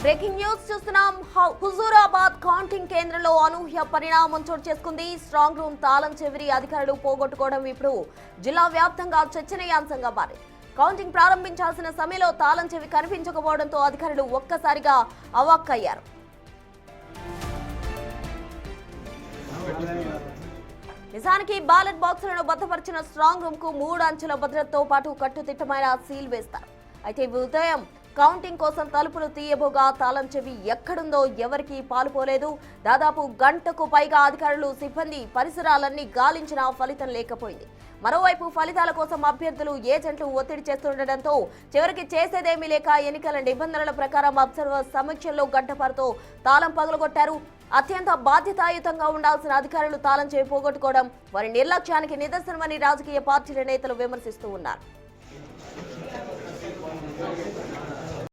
Breaking news చూస్తున్నాం. Huzurabad counting కేంద్రంలో అనూహ్య పరిణామం చోటు చేసుకుంది. స్ట్రాంగ్ రూమ్ తాళం చెవిరి అధికారులు పోగొట్టుకోవడం ఇప్పుడు జిల్లా వ్యాప్తంగా చర్చనీయాంశంగా మారింది. కౌంటింగ్ ప్రారంభించాల్సిన సమయంలో తాళం చెవి కనిపించకపోవడంతో అధికారులు ఒక్కసారిగా అవాక్కయ్యారు. నిజానికి బ్యాలెట్ బాక్సులను భద్రపరిచిన స్ట్రాంగ్ రూమ్ కు 3 అంచెల భద్రతతో పాటు కట్టుదిట్టమైన సీల్ వేస్తారు. అయితే ఉదయం కౌంటింగ్ కోసం తలుపులు తీయబోగా తాళం చెవి ఎక్కడుందో ఎవరికీ పాలుపోలేదు. దాదాపు గంటకు పైగా అధికారులు సిబ్బంది పరిసరాలన్నీ గాలించినా ఫలితం లేకపోయింది. మరోవైపు ఫలితాల కోసం అభ్యర్థులు ఏజెంట్లు ఒత్తిడి చేస్తుండటంతో చివరికి చేసేదేమీ లేక ఎన్నికల నిబంధనల ప్రకారం అబ్జర్వర్ సమీక్షల్లో గంటపారుతో తాళం పగలగొట్టారు. అత్యంత బాధ్యతాయుతంగా ఉండాల్సిన అధికారులు తాళం చెవి పోగొట్టుకోవడం వారి నిర్లక్ష్యానికి నిదర్శనమని రాజకీయ పార్టీల నేతలు విమర్శిస్తూ ఉన్నారు.